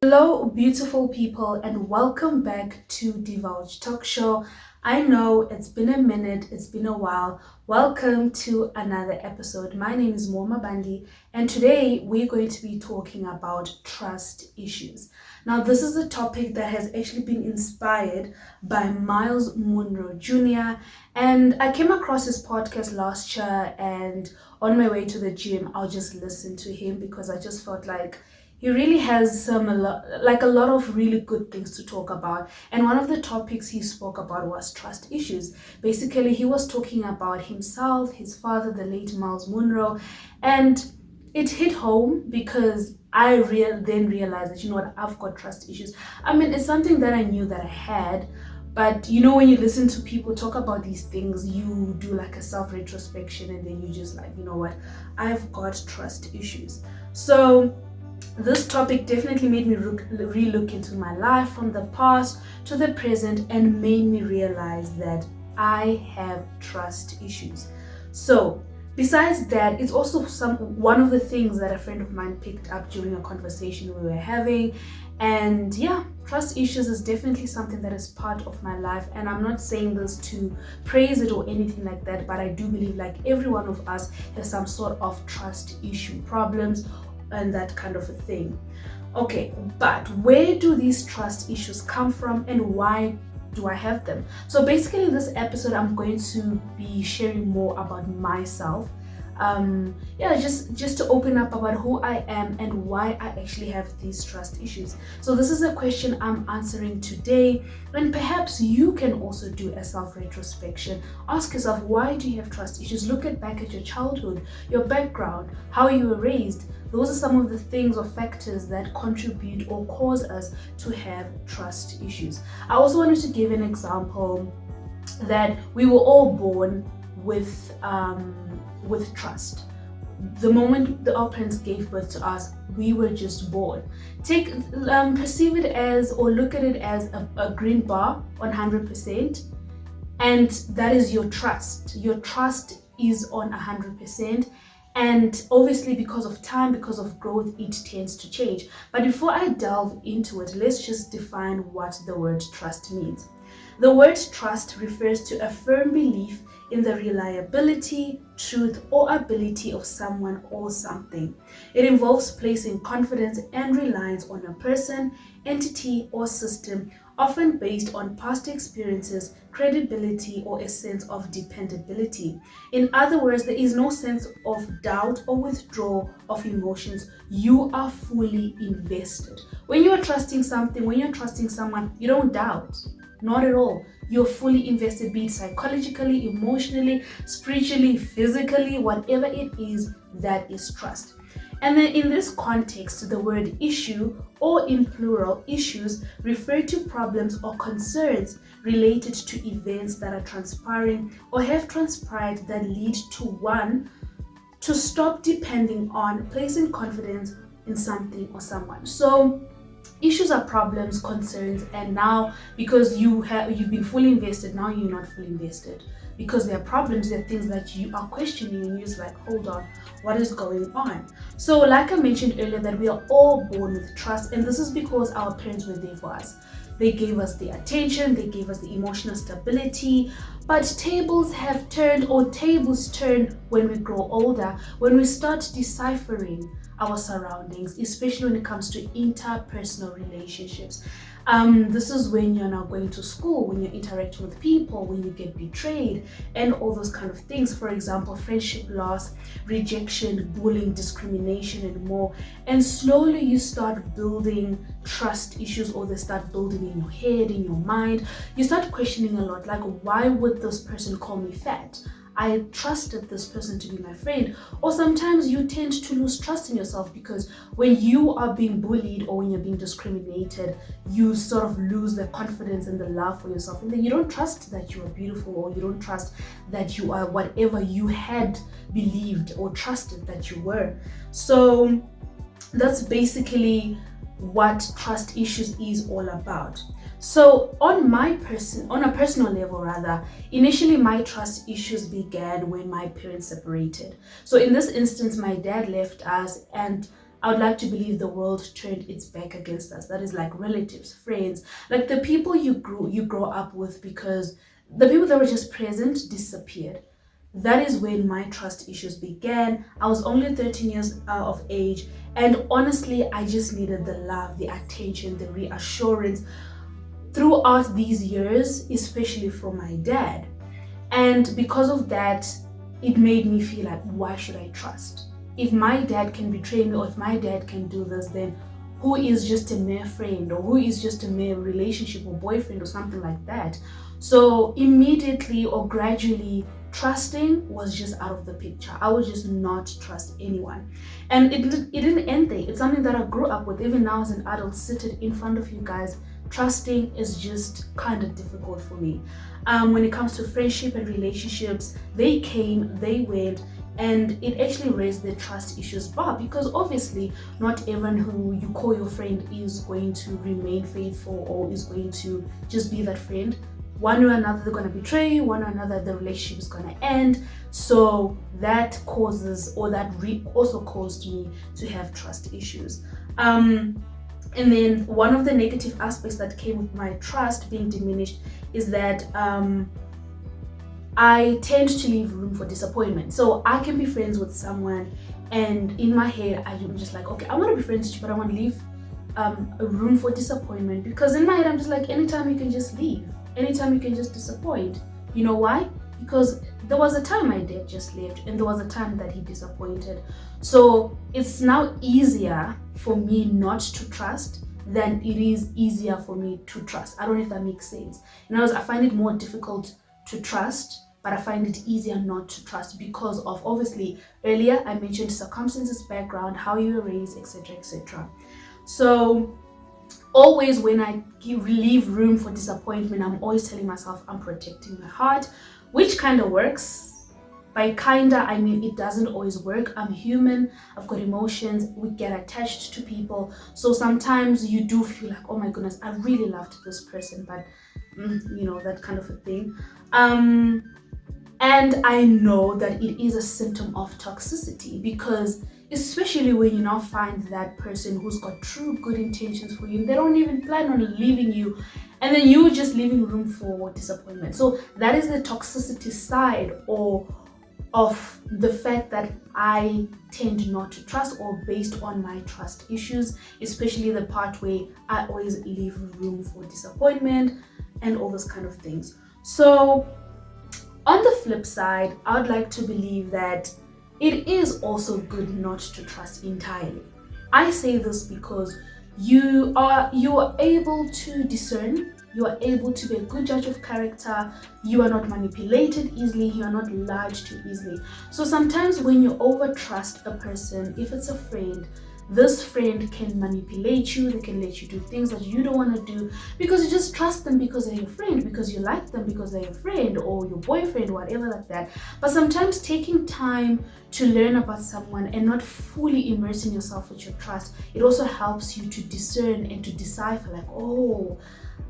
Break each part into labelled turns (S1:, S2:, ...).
S1: Hello, beautiful people, and welcome back to Divulge Talk Show. I know it's been a minute, it's been a while. Welcome to another episode. My name is Moma Bandi, and today we're going to be talking about trust issues. Now, this is a topic that has actually been inspired by Myles Munroe Jr., and I came across his podcast last year, and on my way to the gym, I'll just listen to him because I just felt like he really has a lot of really good things to talk about. And one of the topics he spoke about was trust issues. Basically, he was talking about himself, his father, the late Myles Munroe, and it hit home because then realized that, you know what, I've got trust issues. I mean, it's something that I knew that I had, but you know, when you listen to people talk about these things, you do like a self-retrospection and then you just like, you know what, I've got trust issues. So this topic definitely made me re-look into my life from the past to the present and made me realize that I have trust issues. So besides that, it's also one of the things that a friend of mine picked up during a conversation we were having. And yeah, trust issues is definitely something that is part of my life, and I'm not saying this to praise it or anything like that, but I do believe like every one of us has some sort of trust issue problems and that kind of a thing. Okay, but where do these trust issues come from and why do I have them? So basically in this episode, I'm going to be sharing more about myself. Just to open up about who I am and why I actually have these trust issues. So this is a question I'm answering today, and perhaps you can also do a self-retrospection. Ask yourself, why do you have trust issues? Look back at your childhood, your background, how you were raised. Those are some of the things or factors that contribute or cause us to have trust issues. I also wanted to give an example that we were all born with trust. The moment our parents gave birth to us, we were just born. Perceive it as, or look at it as a green bar on 100%, and that is your trust. Your trust is on 100%. And obviously, because of time, because of growth, it tends to change. But before I delve into it, let's just define what the word trust means. The word trust refers to a firm belief in the reliability, truth, or ability of someone or something. It involves placing confidence and reliance on a person, entity, or system, often based on past experiences, credibility, or a sense of dependability. In other words, there is no sense of doubt or withdrawal of emotions. You are fully invested. When you are trusting something, when you're trusting someone, you don't doubt. Not at all. You're fully invested, be it psychologically, emotionally, spiritually, physically, whatever it is, that is trust. And then in this context, the word issue, or in plural, issues, refer to problems or concerns related to events that are transpiring or have transpired that lead to one to stop depending on placing confidence in something or someone. So issues are problems, concerns, and now because you've been fully invested, now you're not fully invested. Because there are problems, there are things that you are questioning and you're just like, hold on, what is going on? So like I mentioned earlier, that we are all born with trust, and this is because our parents were there for us. They gave us the attention, they gave us the emotional stability, but tables turn when we grow older, when we start deciphering our surroundings, especially when it comes to interpersonal relationships. This is when you're now going to school, when you're interacting with people, when you get betrayed, and all those kind of things. For example, friendship loss, rejection, bullying, discrimination, and more. And slowly you start building trust issues, or they start building in your head, in your mind. You start questioning a lot, like, why would this person call me fat? I trusted this person to be my friend. Or sometimes you tend to lose trust in yourself because when you are being bullied or when you're being discriminated, you sort of lose the confidence and the love for yourself. And then you don't trust that you are beautiful, or you don't trust that you are whatever you had believed or trusted that you were. So that's basically what trust issues is all about. So on a personal level rather, initially my trust issues began when my parents separated. So in this instance, my dad left us, and I would like to believe the world turned its back against us. That is like relatives, friends, like the people you grow up with, because the people that were just present disappeared. That is when my trust issues began. I was only 13 years of age, and honestly, I just needed the love, the attention, the reassurance throughout these years, especially from my dad. And because of that, it made me feel like, why should I trust? If my dad can betray me, or if my dad can do this, then who is just a mere friend, or who is just a mere relationship or boyfriend or something like that? So immediately or gradually, trusting was just out of the picture. I would just not trust anyone. And it didn't end there. It's something that I grew up with. Even now as an adult, seated in front of you guys, trusting is just kind of difficult for me. When it comes to friendship and relationships, they came, they went, and it actually raised the trust issues bar, because obviously not everyone who you call your friend is going to remain faithful or is going to just be that friend. One or another, they're going to betray you. One or another, the relationship is going to end. So that causes, or that also caused me to have trust issues. And then one of the negative aspects that came with my trust being diminished is that I tend to leave room for disappointment. So I can be friends with someone, and in my head, I'm just like, okay, I want to be friends with you, but I want to leave a room for disappointment, because in my head, I'm just like, anytime you can just leave. Anytime you can just disappoint. You know why? Because there was a time my dad just left, and there was a time that he disappointed. So it's now easier for me not to trust than it is easier for me to trust. I don't know if that makes sense. In other words, I find it more difficult to trust, but I find it easier not to trust because of, obviously, earlier I mentioned circumstances, background, how you were raised, etc., etc. So always when I leave room for disappointment, I'm always telling myself I'm protecting my heart, which kind of works. By kinda, I mean it doesn't always work. I'm human, I've got emotions, we get attached to people. So sometimes you do feel like, oh my goodness, I really loved this person, but that kind of a thing. And I know that it is a symptom of toxicity, because especially when you now find that person who's got true good intentions for you, they don't even plan on leaving you, and then you're just leaving room for disappointment. So that is the toxicity side, or of the fact that I tend not to trust, or based on my trust issues, especially the part where I always leave room for disappointment and all those kind of things. So on the flip side, I would like to believe that it is also good not to trust entirely. I say this because you are able to discern, you are able to be a good judge of character, you are not manipulated easily, you are not lied to easily. So sometimes when you over trust a person, if it's a friend, this friend can manipulate you, they can let you do things that you don't want to do, because you just trust them because they're your friend, because you like them because they're your friend or your boyfriend, whatever like that. But sometimes taking time to learn about someone and not fully immersing yourself with your trust, it also helps you to discern and to decipher, like, oh,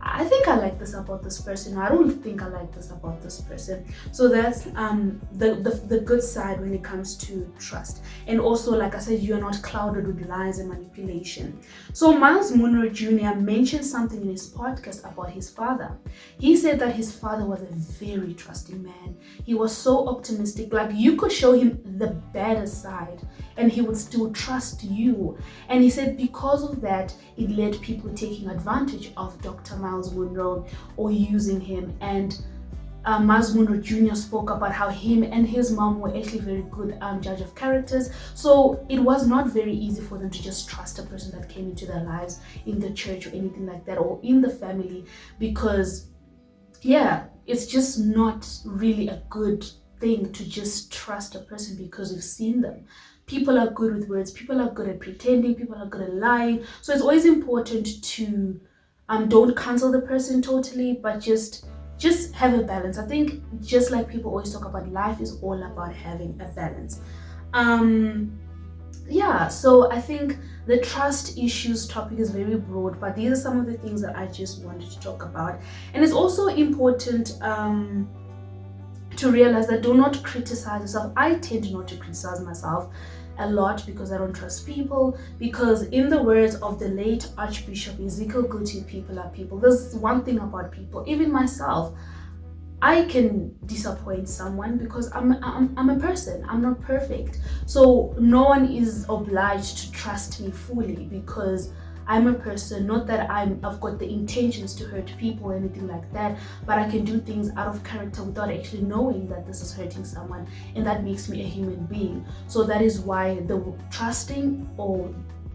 S1: I think I like this about this person, or I don't think I like this about this person. So that's the good side when it comes to trust. And also, like I said, you're not clouded with lies and manipulation. So Myles Munroe Jr. mentioned something in his podcast about his father. He said that his father was a very trusting man. He was so optimistic, like you could show him the better side and he would still trust you. And he said because of that, it led people taking advantage of Dr. Myles Munroe or using him. And Myles Munroe Jr. spoke about how him and his mom were actually very good judge of characters. So it was not very easy for them to just trust a person that came into their lives in the church or anything like that, or in the family, because it's just not really a good thing to just trust a person because you've seen them. People are good with words, people are good at pretending, people are good at lying. So it's always important to don't cancel the person totally, but just have a balance. I think just like people always talk about, life is all about having a balance. So I think the trust issues topic is very broad, but these are some of the things that I just wanted to talk about. And it's also important to realize that do not criticize yourself. I tend not to criticize myself. a lot because I don't trust people. Because in the words of the late Archbishop Ezekiel Guti, people are people. There's one thing about people, even myself, I can disappoint someone because I'm a person. I'm not perfect. So no one is obliged to trust me fully because I'm a person. Not that I've got the intentions to hurt people or anything like that, but I can do things out of character without actually knowing that this is hurting someone, and that makes me a human being. So that is why the trusting or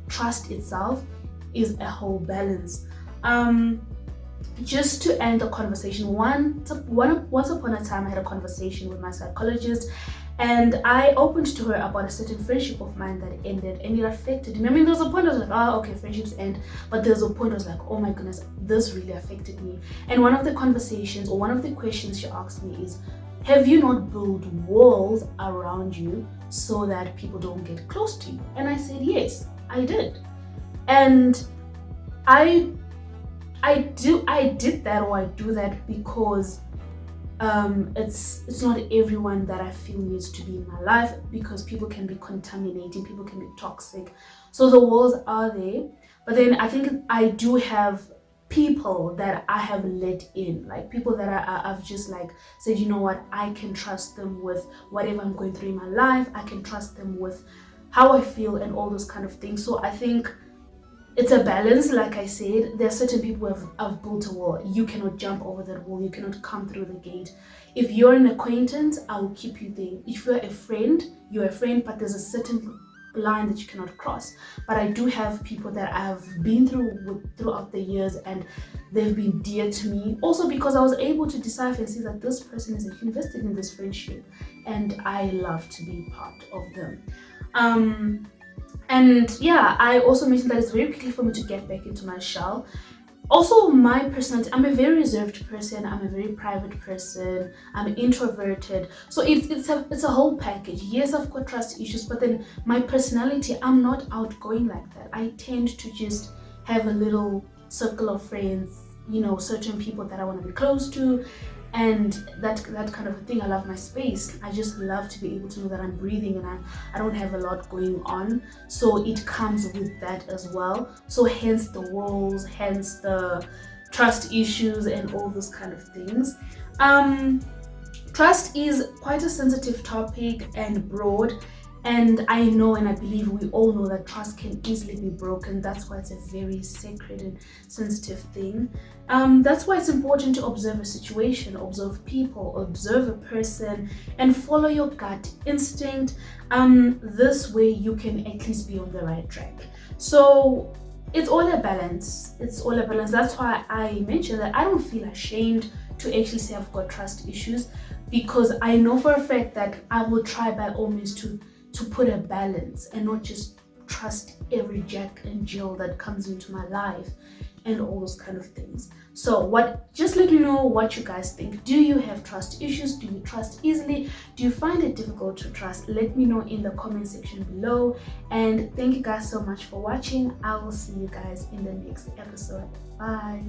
S1: trust itself is a whole balance. Just to end the conversation, once upon a time I had a conversation with my psychologist, and I opened to her about a certain friendship of mine that ended, and it affected me. I mean, there was a point I was like, oh, okay, friendships end, but there's a point I was like, oh my goodness, this really affected me. And one of the conversations, or one of the questions she asked me is, have you not built walls around you so that people don't get close to you? And I said, yes, I did. And I did that, or I do that because it's not everyone that I feel needs to be in my life, because people can be contaminating, people can be toxic. So the walls are there, but then I think I do have people that I have let in, like people that I've just like said, you know what, I can trust them with whatever I'm going through in my life. I can trust them with how I feel and all those kind of things. So I think it's a balance. Like I said, there are certain people who have built a wall. You cannot jump over that wall. You cannot come through the gate. If you're an acquaintance, I will keep you there. If you're a friend, you're a friend, but there's a certain line that you cannot cross. But I do have people that I have been throughout the years, and they've been dear to me. Also because I was able to decipher and see that this person is actually invested in this friendship, and I love to be part of them. And yeah, I also mentioned that it's very quickly for me to get back into my shell. Also, my personality, I'm a very reserved person, I'm a very private person, I'm introverted. So it's a whole package. Yes, I've got trust issues, but then my personality, I'm not outgoing like that. I tend to just have a little circle of friends, you know, certain people that I want to be close to, and that kind of thing. I love my space. I just love to be able to know that I'm breathing and I don't have a lot going on. So it comes with that as well. So hence the walls, hence the trust issues and all those kind of things. Trust is quite a sensitive topic and broad, and I know and I believe we all know that trust can easily be broken. That's why it's a very sacred and sensitive thing. That's why it's important to observe a situation, observe people, observe a person, and follow your gut instinct. This way you can at least be on the right track. So it's all a balance. It's all a balance. That's why I mentioned that I don't feel ashamed to actually say I've got trust issues, because I know for a fact that I will try by all means to put a balance and not just trust every Jack and Jill that comes into my life and all those kind of things. So just let me know what you guys think. Do you have trust issues? Do you trust easily? Do you find it difficult to trust? Let me know in the comment section below. And thank you guys so much for watching. I will see you guys in the next episode. Bye.